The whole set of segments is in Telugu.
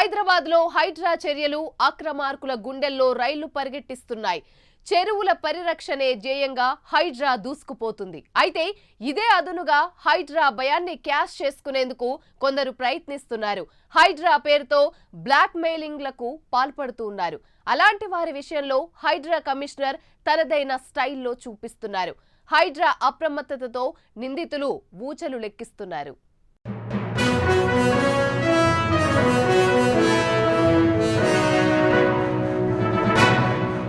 హైదరాబాద్లో హైడ్రా చర్యలు అక్రమార్కుల గుండెల్లో రైళ్లు పరిగెట్టిస్తున్నాయి. చెరువుల పరిరక్షణే ధ్యేయంగా హైడ్రా దూసుకుపోతుంది. అయితే ఇదే అదునుగా హైడ్రా భయాన్ని క్యాష్ చేసుకునేందుకు కొందరు ప్రయత్నిస్తున్నారు. హైడ్రా పేరుతో బ్లాక్ మెయిలింగ్లకు పాల్పడుతున్నారు. అలాంటి వారి విషయంలో హైడ్రా కమిషనర్ తనదైన స్టైల్లో చూపిస్తున్నారు. హైడ్రా అప్రమత్తతతో నిందితులు ఊచలు లెక్కిస్తున్నారు.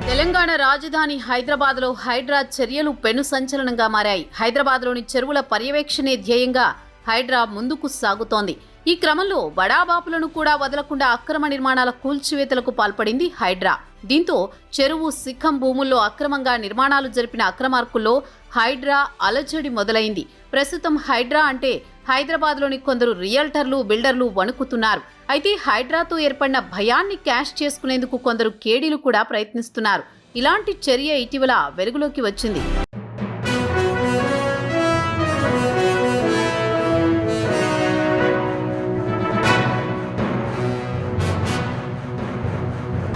తెలంగాణ రాజధాని హైదరాబాద్లో హైడ్రా చర్యలు పెను సంచలనంగా మారాయి. హైదరాబాద్లోని చెరువుల పర్యవేక్షణే ధ్యేయంగా హైడ్రా ముందుకు సాగుతోంది. ఈ క్రమంలో బడాబాపులను కూడా వదలకుండా అక్రమ నిర్మాణాల కూల్చివేతలకు పాల్పడింది హైడ్రా. దీంతో చెరువు సిక్కం భూముల్లో అక్రమంగా నిర్మాణాలు జరిపిన అక్రమార్కుల్లో హైడ్రా అలజడి మొదలైంది. ప్రస్తుతం హైడ్రా అంటే హైదరాబాద్లోని కొందరు రియల్టర్లు, బిల్డర్లు వణుకుతున్నారు. అయితే హైడ్రాతో ఏర్పడిన భయాన్ని క్యాష్ చేసుకునేందుకు కొందరు కేడీలు కూడా ప్రయత్నిస్తున్నారు. ఇలాంటి చర్య ఇటీవల వెలుగులోకి వచ్చింది.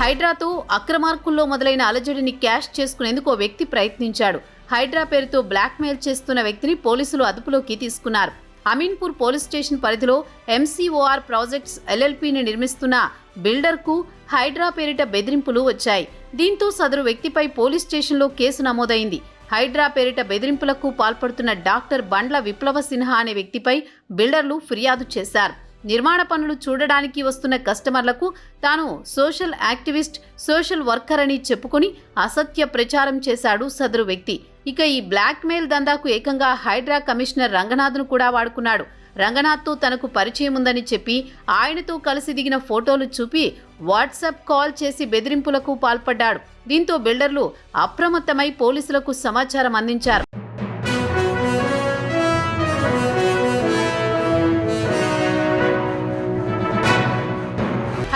హైడ్రాతో అక్రమార్కుల్లో మొదలైన అలజడిని క్యాష్ చేసుకునేందుకు ఓ వ్యక్తి ప్రయత్నించాడు. హైడ్రా పేరుతో బ్లాక్మెయిల్ చేస్తున్న వ్యక్తిని పోలీసులు అదుపులోకి తీసుకున్నారు. అమీన్పూర్ పోలీస్ స్టేషన్ పరిధిలో ఎంసీఓఆర్ ప్రాజెక్ట్స్ ఎల్ఎల్పీని నిర్మిస్తున్న బిల్డర్కు హైడ్రా పేరిట బెదిరింపులు వచ్చాయి. దీంతో సదరు వ్యక్తిపై పోలీస్ స్టేషన్లో కేసు నమోదైంది. హైడ్రా పేరిట బెదిరింపులకు పాల్పడుతున్న డాక్టర్ బండ్ల విప్లవ సిన్హా అనే వ్యక్తిపై బిల్డర్లు ఫిర్యాదు చేశారు. నిర్మాణ పనులు చూడడానికి వస్తున్న కస్టమర్లకు తాను సోషల్ యాక్టివిస్ట్, సోషల్ వర్కర్ అని చెప్పుకొని అసత్య ప్రచారం చేశాడు సదరు వ్యక్తి. ఇక ఈ బ్లాక్ మెయిల్ దందాకు ఏకంగా హైడ్రా కమిషనర్ రంగనాథ్ను కూడా వాడుకున్నాడు. రంగనాథ్తో తనకు పరిచయం ఉందని చెప్పి ఆయనతో కలిసి దిగిన ఫోటోలు చూపి వాట్సాప్ కాల్ చేసి బెదిరింపులకు పాల్పడ్డాడు. దీంతో బిల్డర్లు అప్రమత్తమై పోలీసులకు సమాచారం అందించారు.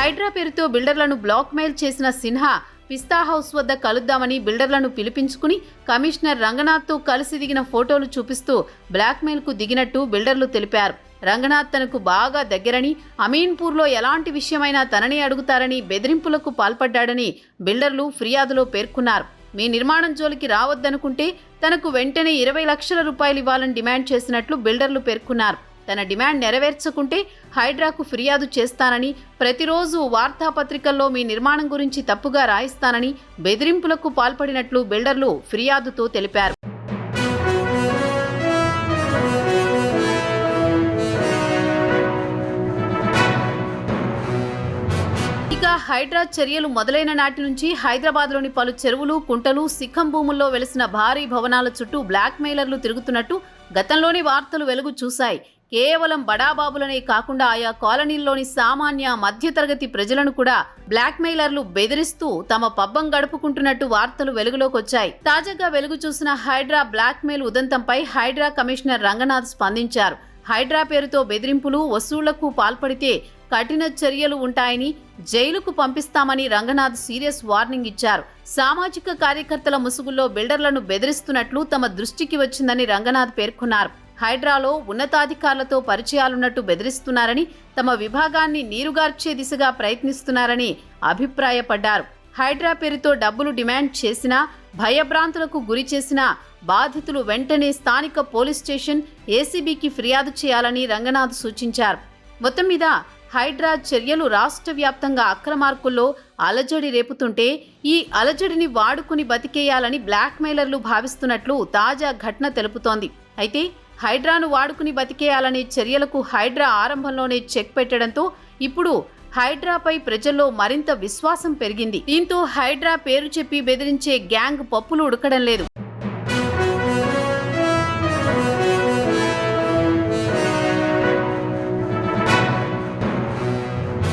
హైడ్రా పేరుతో బిల్డర్లను బ్లాక్ మెయిల్ చేసిన సిన్హా పిస్తా హౌస్ వద్ద కలుద్దామని బిల్డర్లను పిలిపించుకుని కమిషనర్ రంగనాథ్తో కలిసి దిగిన ఫోటోలు చూపిస్తూ బ్లాక్మెయిల్కు దిగినట్టు బిల్డర్లు తెలిపారు. రంగనాథ్ తనకు బాగా దగ్గరని, అమీన్పూర్లో ఎలాంటి విషయమైనా తనని అడుగుతారని బెదిరింపులకు పాల్పడ్డాడని బిల్డర్లు ఫిర్యాదులో పేర్కొన్నారు. మీ నిర్మాణం జోలికి రావద్దనుకుంటే తనకు వెంటనే 20 లక్షల రూపాయలు ఇవ్వాలని డిమాండ్ చేసినట్లు బిల్డర్లు పేర్కొన్నారు. తన డిమాండ్ నెరవేర్చకుంటే హైడ్రాకు ఫిర్యాదు చేస్తానని, ప్రతిరోజు వార్తాపత్రికల్లో మీ నిర్మాణం గురించి తప్పుగా రాయిస్తానని బెదిరింపులకు పాల్పడినట్లు బిల్డర్లు ఫిర్యాదుతో తెలిపారు. ఇక హైడ్రా చర్యలు మొదలైన నాటి నుంచి హైదరాబాద్లోని పలు చెరువులు, కుంటలు, సిక్కం భూముల్లో వెలిసిన భారీ భవనాల చుట్టూ బ్లాక్ మెయిలర్లు తిరుగుతున్నట్టు గతంలోని వార్తలు వెలుగు చూశాయి. కేవలం బడాబాబులనే కాకుండా ఆయా కాలనీల్లోని సామాన్య, మధ్యతరగతి ప్రజలను కూడా బ్లాక్ మెయిలర్లు బెదిరిస్తూ తమ పబ్బం గడుపుకుంటున్నట్టు వార్తలు వెలుగులోకొచ్చాయి. తాజాగా వెలుగు చూసిన హైడ్రా బ్లాక్ మెయిల్ ఉదంతంపై హైడ్రా కమిషనర్ రంగనాథ్ స్పందించారు. హైడ్రా పేరుతో బెదిరింపులు, వసూళ్లకు పాల్పడితే కఠిన చర్యలు ఉంటాయని, జైలుకు పంపిస్తామని రంగనాథ్ సీరియస్ వార్నింగ్ ఇచ్చారు. సామాజిక కార్యకర్తల ముసుగుల్లో బిల్డర్లను బెదిరిస్తున్నట్లు తమ దృష్టికి వచ్చిందని రంగనాథ్ పేర్కొన్నారు. హైడ్రాలో ఉన్నతాధికారులతో పరిచయాలున్నట్టు బెదిరిస్తున్నారని, తమ విభాగాన్ని నీరుగార్చే దిశగా ప్రయత్నిస్తున్నారని అభిప్రాయపడ్డారు. హైడ్రా పేరుతో డబ్బులు డిమాండ్ చేసినా, భయభ్రాంతులకు గురి చేసినా బాధితులు వెంటనే స్థానిక పోలీస్ స్టేషన్, ఏసీబీకి ఫిర్యాదు చేయాలని రంగనాథ్ సూచించారు. మొత్తం మీద హైడ్రా చర్యలు రాష్ట్ర వ్యాప్తంగా అక్రమార్కుల్లో అలజడి రేపుతుంటే ఈ అలజడిని వాడుకుని బతికేయాలని బ్లాక్ మెయిలర్లు భావిస్తున్నట్లు తాజా ఘటన తెలుపుతోంది. అయితే హైడ్రాను వాడుకుని బతికేయాలనే చర్యలకు హైడ్రా ఆరంభంలోనే చెక్ పెట్టడంతో ఇప్పుడు హైడ్రాపై ప్రజల్లో మరింత విశ్వాసం పెరిగింది. దీంతో హైడ్రా పేరు చెప్పి బెదిరించే గ్యాంగ్ పప్పులు ఉడకడం లేదు.